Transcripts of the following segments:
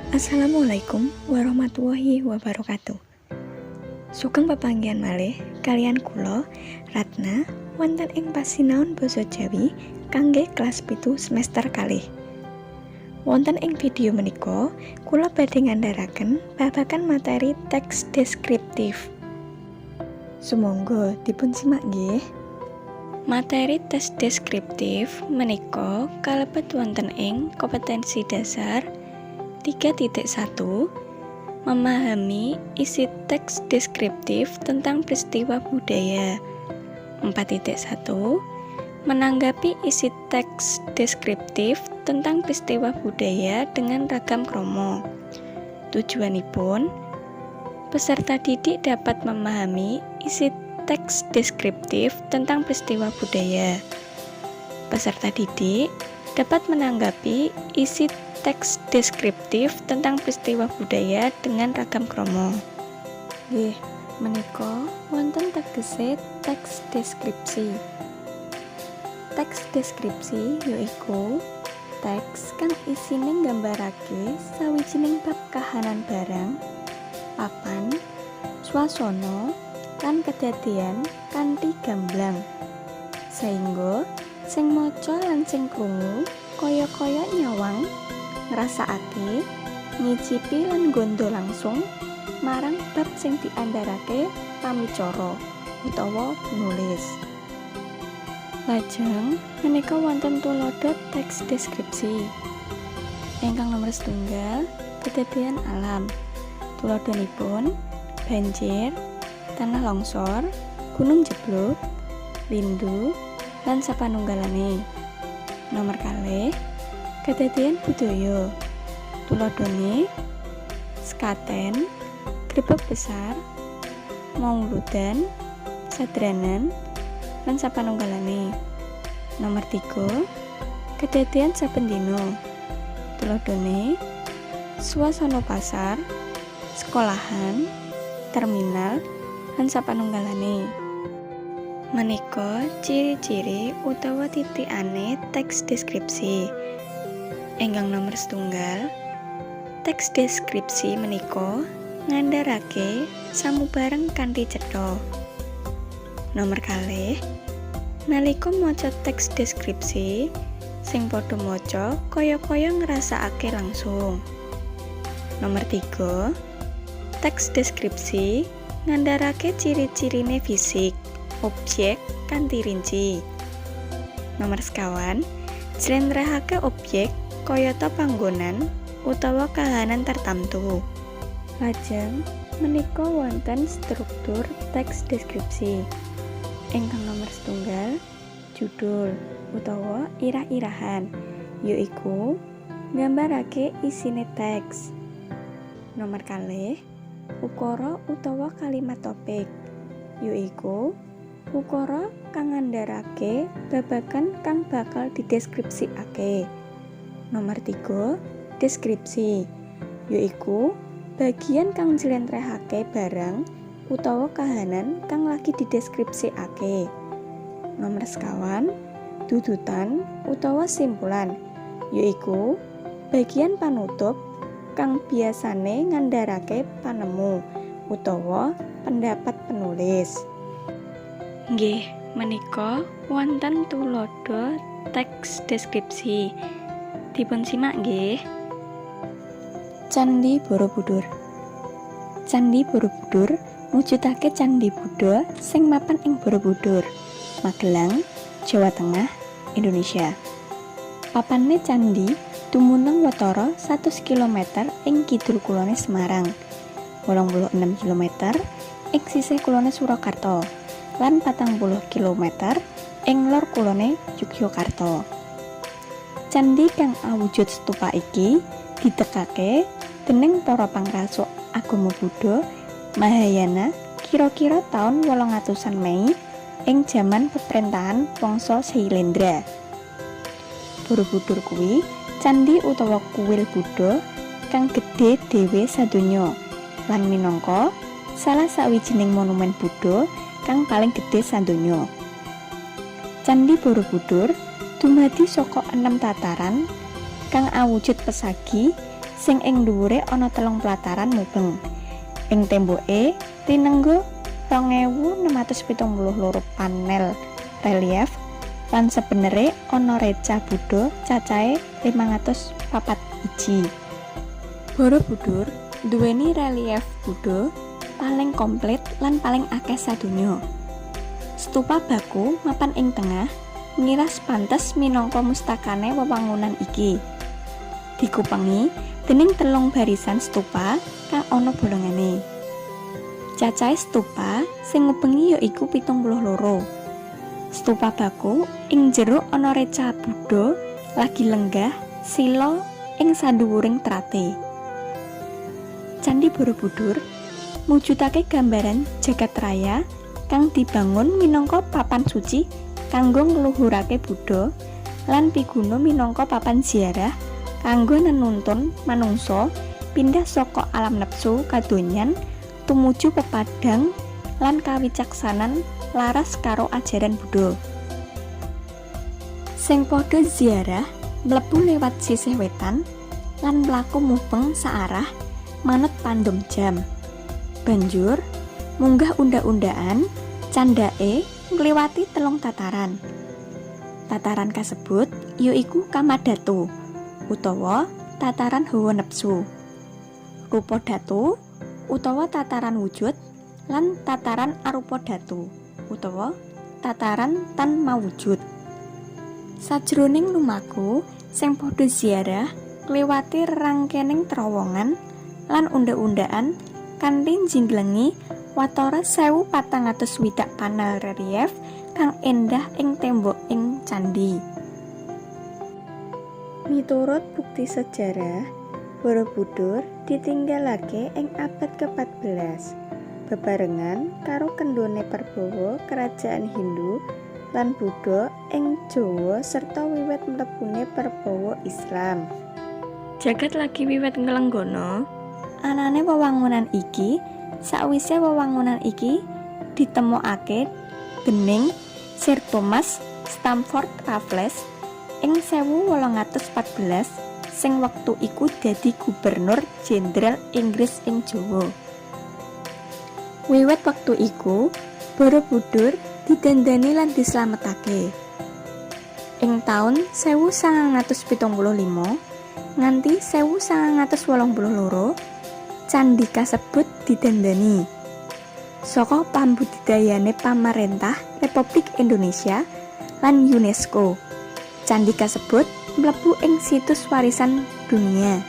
Assalamualaikum warahmatullahi wabarakatuh. Sugeng pepanggihan malih kalian kula Ratna wonten ing pasinaon basa Jawi kangge kelas 7 semester kalih. Wonten ing video menika kula badhe ngandharaken babagan materi teks deskriptif. Sumangga dipun simak nggih. Materi tes deskriptif menika kalebet wonten ing kompetensi dasar 3.1 memahami isi teks deskriptif tentang peristiwa budaya. 4.1 menanggapi isi teks deskriptif tentang peristiwa budaya dengan ragam krama. Tujuanipun peserta didik dapat memahami isi teks deskriptif tentang peristiwa budaya. Peserta didik dapat menanggapi isi teks deskriptif tentang peristiwa budaya dengan ragam krama. Nggih, menika wonten tegese teks deskripsi. Teks deskripsi yaiku teks kang isine nggambarake sawijining bab kahanan barang, papan, swasana, lan kedadian kanthi gamblang. Saengga sing maca lan sing krungu kaya-kaya nyawang ngrasakake, ngicipi lan nggondo langsung marang bab sing diandharake pamicara utawa penulis. Lajeng menika wonten tuladha teks deskripsi. Ingkang nomor 1, kedadian alam. Tuladhanipun banjir, tanah longsor, gunung jeblok, lindhu, lan sapanunggalane. Nomor 2, kedadian budaya. Tuladhane sekaten, grebeg besar, mauludan, sadranan, lan sapanunggalane. Nomor 3, kedadian saben dina. Tuladhane swasana pasar, sekolahan, terminal, lan sapanunggalane. Menika ciri-ciri utawa titikane teks deskripsi. Ingkang nomor 1, teks deskripsi menika ngandharake samubareng kanthi cetha. Nomor 2, nalika maca teks deskripsi sing padha maca kaya-kaya ngrasakake langsung. Nomor 3, teks deskripsi ngandharake ciri-cirine fisik, objek kanthi rinci. Nomor 4, njlentrehake objek kayata panggonan utawa kahanan tertamtu. Lajeng menika wonten struktur teks deskripsi. Ingkang nomor 1, judul utawa irah-irahan, yaiku nggambarake isine teks. Nomor 2, ukara utawa kalimat topik, yaiku ukara kang ngandharake babagan kang bakal dideskripsikake. Nomor 3, deskripsi, yaiku bagian kang njlentrehake barang utawa kahanan kang lagi dideskripsikake. Nomor 5, dudutan utawa simpulan, yaiku bagian panutup kang biasane ngandharake panemu utawa pendapat penulis. Nggih, menika wonten tuladha teks deskripsi. Dipun simak nggih. Candhi Borobudur. Candhi Borobudur mujudake candhi Buddha sing mapan ing Borobudur, Magelang, Jawa Tengah, Indonesia. Papane candhi dumunung watara 100 km ing kidul kulone Semarang, 86 km ing sisih kulone Surakarta, lan 40 km ing lor kulone Yogyakarta. Candhi kang awujud stupa iki ditekake dening para pangrasuk agama Buddha Mahayana kira-kira taun 800-an Mei ing jaman pemerintahan Wangsa Sailendra. Borobudur kuwi candhi utawa kuil Buddha kang gedhe dhewe sadonya lan minangka salah sawijining monumen Buddha kang paling gedhe sadonya. Candhi Borobudur dumadi saka 6 tataran kang awujud pesagi sing ing dhuwure ana 3 pelataran mubeng. Ing temboke tinenggo 2672 panel relief lan sebenere ana reca Buddha cacahe 504 iji. Borobudur duweni relief Buddha paling komplit lan paling akeh sadonya. Stupa Baku mapan ing tengah miras pantes minangka mustakane wewangunan iki. Dikupengi dening 3 barisan stupa kang ana bolongane. Cacahe stupa sing ngubengi yaiku 72. Stupa Baku ing jero ana reca Buddha lagi lenggah sila ing sadhuwuring trate. Candhi Borobudur mujudake gambaran jagat raya kang dibangun minangka papan suci kanggo ngluhurake Buddha lan piguna minangka papan ziarah kanggo nenuntun manungsa pindah saka alam nepsu kadonyan tumuju pepadang lan kawicaksanan laras karo ajaran Buddha. Sing padha ziarah mlebu lewat sisih wetan lan mlaku mubeng searah manut pandom jam. Banjur munggah unda-undaan candake ngliwati 3 tataran. Tataran kasebut yaiku Kamadhatu utawa tataran hawa nepsu, Rupa dhatu utawa tataran wujud, lan tataran arupa dhatu utawa tataran tan mawujud. Sajroning lumaku sing padha ziarah ngliwati rangkening terowongan lan unda-undaan kanthi njinglengi watara 1400 panel relief kang endah ing tembok ing candhi. Miturut bukti sejarah, Borobudur ditinggalake ing abad ke-14 bebarengan karo kendhone Prabawa Kerajaan Hindu lan Buddha ing Jawa serta wiwit mlebune Prabawa Islam. Jagat lagi wiwit nglenggana anane wewangunan iki. Sakwise wewangunan iki ditemokake dening Sir Thomas Stamford Raffles ing 1814 sing wektu iku dadi Gubernur Jenderal Inggris ing Jawa. Wiwit wektu iku Borobudur didandani lan dislametake. Ing taun 1975 nganti 1982 candhi kasebut didandani saka pambudidayane pamarentah Republik Indonesia lan UNESCO. Candhi kasebut mlebu ing situs warisan dunia.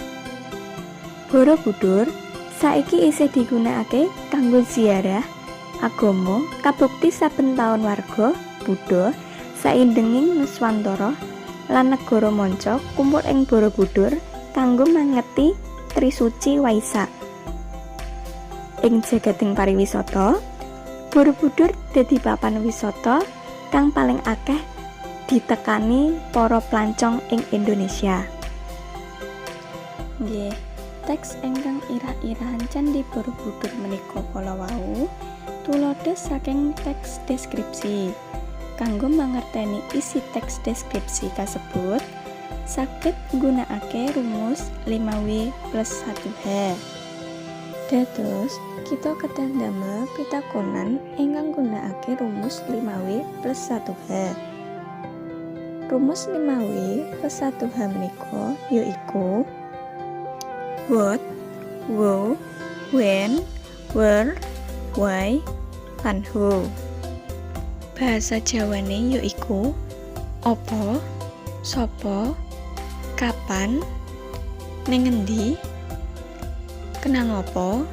Borobudur saiki isih digunakake kanggo ziarah agama kabukti saben taun warga Buddha saindenging Nuswantara lan negara manca kumpul ing Borobudur kanggo mangeti Trisuci Waisak. Ing jagating pariwisata, Borobudur dadi papan wisata kang paling akeh ditekani para pelancong ing Indonesia. Nggih, teks ingkang irah-irahan Candhi Borobudur menika kala wau tulodes saking teks deskripsi. Kanggo mangerteni isi teks deskripsi kasebut, saged nggunakake rumus 5W+1H. Dados, kita kedah ndamel pitakonan ingkang nggunakake rumus 5W+1H. Rumus 5W+1H menika yaiku what, who, when, where, why, lan who. Bahasa Jawane yaiku apa, sapa, kapan, ning endi, kenang apa,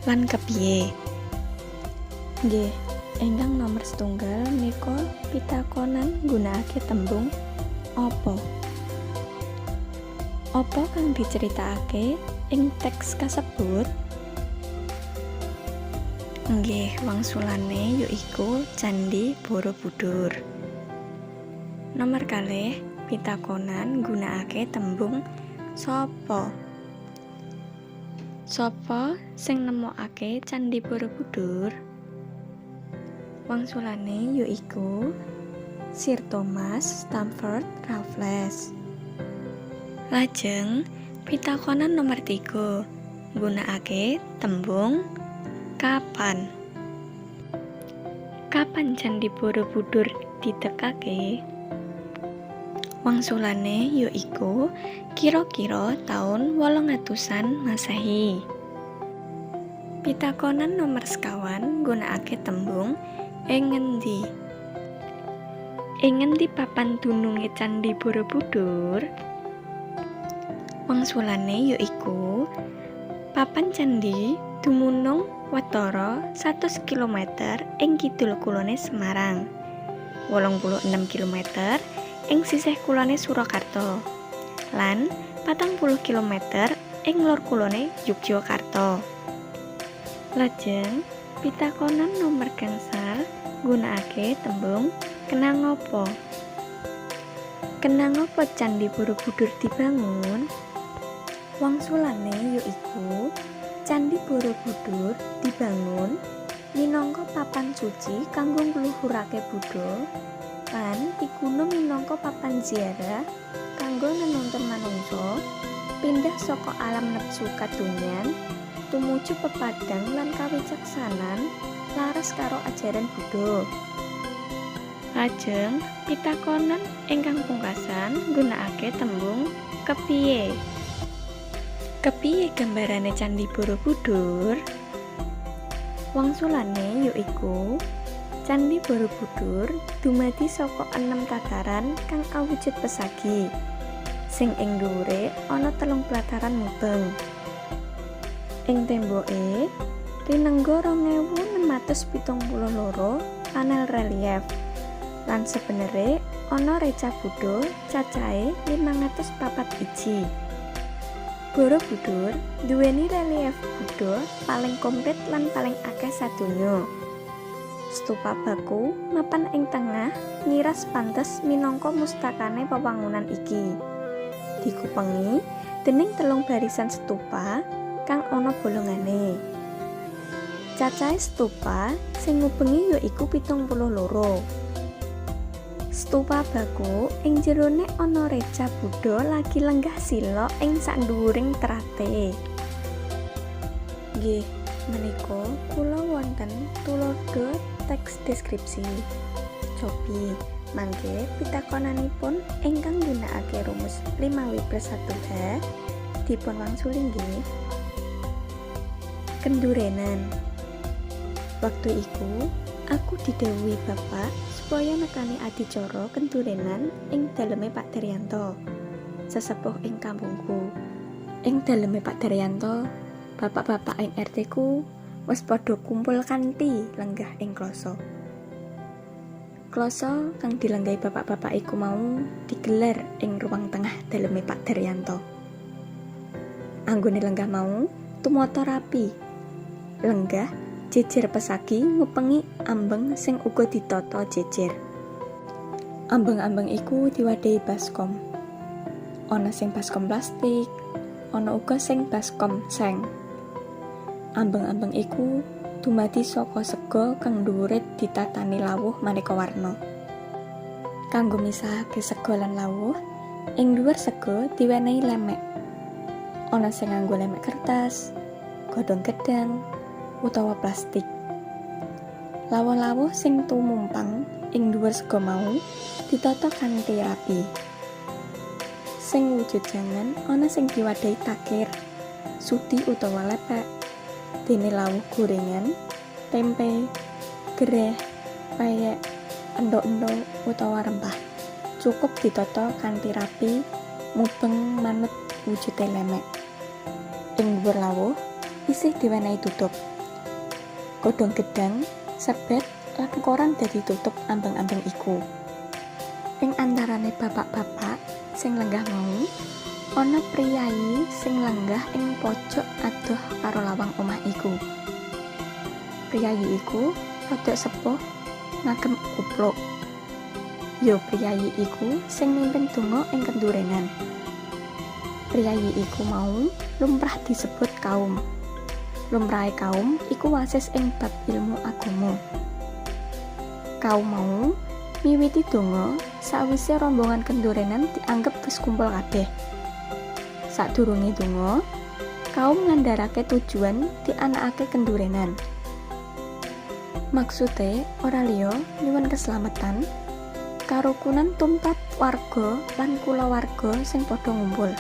lan kepiye. Nggih, ingkang nomor setunggal menika pitakonan nggunakake tembung apa. Apa kang diceritakake ing teks kasebut? Nggih, wangsulane yaiku Candhi Borobudur. Nomor kalih pitakonan nggunakake tembung sapa. Sapa sing nemokake Candhi Borobudur? Wangsulane yaiku Sir Thomas Stamford Raffles. Lajeng Pitakonan nomor 3. Gunakake tembung kapan. Kapan Candhi Borobudur ditekake? Wangsulane yaiku kira-kira taun 800-an Masehi. Pitakonan nomor 5 gunakake tembung ing ngendi. Ing ngendi papan dununge Candhi Borobudur? Wangsulane yaiku papan candhi dumunung watara 100 km ing kidul kulone Semarang, 86 km ing sisih kulone Surakarta, lan 40 km ing lor kulone Yogyakarta. Lajeng pitakonan nomor gangsal gunakake tembung kenang apa. Kenang apa Candhi Borobudur dibangun? Wangsulane yaiku Candhi Borobudur dibangun minangka papan suci kanggo ngluhurake Buddha lan pikuno minangka papan ziarah kanggo nenuntun manungsa pindah saka alam nepsu kadonyan tumuju pepadang lan kawicaksanan laras karo ajaran Buddha. Lajeng pitakonan ingkang pungkasan gunakake tembung kepiye. Kepiye gambarane Candhi Borobudur? Wangsulane yaiku Candhi Borobudur dumadi saka 6 tataran kang awujud pesagi, sing ing dhuwure ana 3 plataran mubeng. Ing temboke rinengga 2672 panel relief, lan sebenere ana reca Buddha cacahe 504 iji. Borobudur duweni relief Buddha paling komplit lan paling akeh sadonya. Stupa baku mapan ing tengah ngiras pantes minangka mustakane pewangunan iki. Dikupengi dening 3 barisan stupa kang ana bolongane. Cacahe stupa sing ngubengi yaiku 72. Stupa baku ing jerone ana reca Buddha lagi lenggah sila ing sandhuwuring trate. Nggih, menika kula wonten tuladha teks deskripsi. Cobi mangke pitakonanipun ingkang gunakake rumus 5W+1H dipun wangsuli nggih. Kendurenan. Waktu iku aku didhawuhi bapak supaya nekani adicara kendurenan ing daleme Pak Daryanto, sesepuh ing kampungku. Ing daleme Pak Daryanto, bapak-bapak ing RT ku wis padha kumpul kanthi lenggah ing klasa. Klasa kang dilenggahi bapak-bapak iku mau digelar ing ruang tengah daleme Pak Daryanto. Anggone lenggah mau tumata rapi. Lenggah jejer pesagi ngupengi ambeng sing uga ditata jejer. Ambeng-ambeng iku diwadahi baskom. Ana sing baskom plastik, ana uga sing baskom seng. Ambeng-ambeng iku dumadi saka sega kang dhuwure ditatani lawuh maneka warna. Kanggo misahake sega lan lawuh, ing dhuwur sega diwenehi lemek. Ana sing nganggo lemek kertas, godhong gedang, utawa plastik. Lawuh-lawuh sing tumumpang ing dhuwur sega mau ditata kanthi rapi. Sing wujud jangan ana sing diwadahi takir, sudi utawa lepek, dene lawuh gorengan, tempe, gereh, peyek, endhog-endhog utawa rempah. Cukup ditata kanthi rapi, mubeng manut wujude lemek. Ing dhuwur lawuh isih diwenehi tutup. Godhong gedang, sebet, lan koran dadi tutup ambeng-ambeng iku. Ing antarane bapak-bapak sing lenggah mau, ana priyayi sing lenggah ing pojok adoh karo lawang omah iku. Priyayi iku rada sepuh ngagem kupluk. Ya priyayi iku sing mimpin donga ing kendurenan. Priyayi iku mau lumrah disebut kaum. Lumrahe kaum iku wasis ing bab ilmu agama. Kaum mau miwiti donga sawise rombongan kendurenan dianggep wis kumpul kabeh. Sadurunge donga, kaum ngandharake tujuan dianakake kendurenan. Maksude ora liya nyuwun keslametan, karukunan tumrap warga lan kulawarga sing padha ngumpul.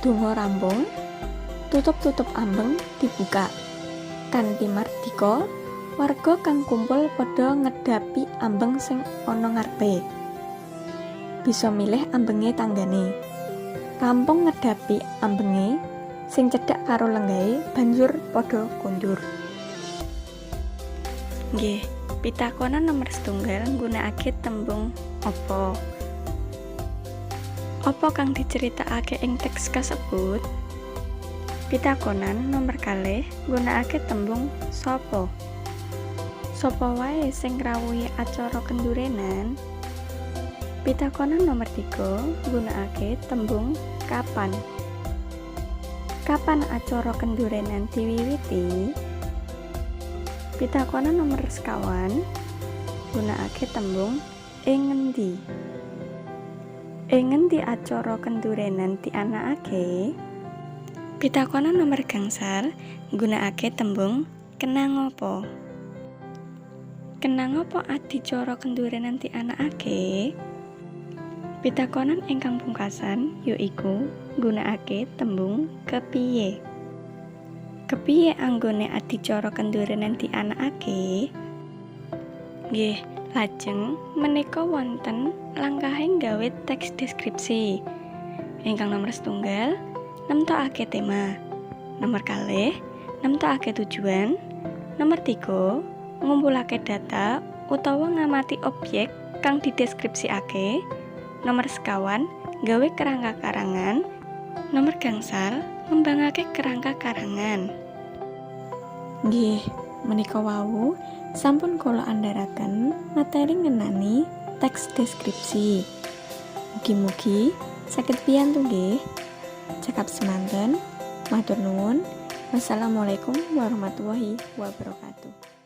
Donga rampung, tutup ambeng dibuka. Kanthi mardika, warga kang kumpul padha ngedhapi ambeng sing ana ngarepe. Bisa milih ambenge tanggane. Rampung ngedhapi ambenge, sing cedhak karo lenggahe banjur padha kondur. Nggih, pitakonan nomor setunggal nggunakake tembung apa? Apa kang diceritakake ing teks kasebut? Pitakonan nomor kalih nggunakake tembung sapa? Sapa wae sing ngrawuhi acara kendurenan? Pitakonan nomor 3 nggunakake tembung kapan? Kapan acara kendurenan diwiwiti? Pitakonan nomor sekawan nggunakake tembung ing ngendi? Ing ngendi acara kendurenan dianakake? Pitakonan nomor gangsal nggunakake tembung kenang apa? Kenang apa adicara kendurenan dianakake? Pitakonan ingkang pungkasan yaiku nggunakake tembung kepiye? Kepiye anggone adicara kendurenan dianakake? Nggih, lajeng menika wonten langkahe nggawe teks deskripsi. Ingkang nomor setunggal, nemtokake tema. Nomor kalih, nemtokake tujuan. Nomor 3, ngumpulake data utawa ngamati objek kang dideskripsikake. Nomor sekawan, gawe kerangka karangan. Nomor gangsal, ngembangake kerangka karangan. Nggih, menika wau sampun kula andharaken materi ngenani teks deskripsi. Mugi-mugi saged piyantu nggih. Cekap semanten, matur nuwun. Wassalamualaikum warahmatullahi wabarakatuh.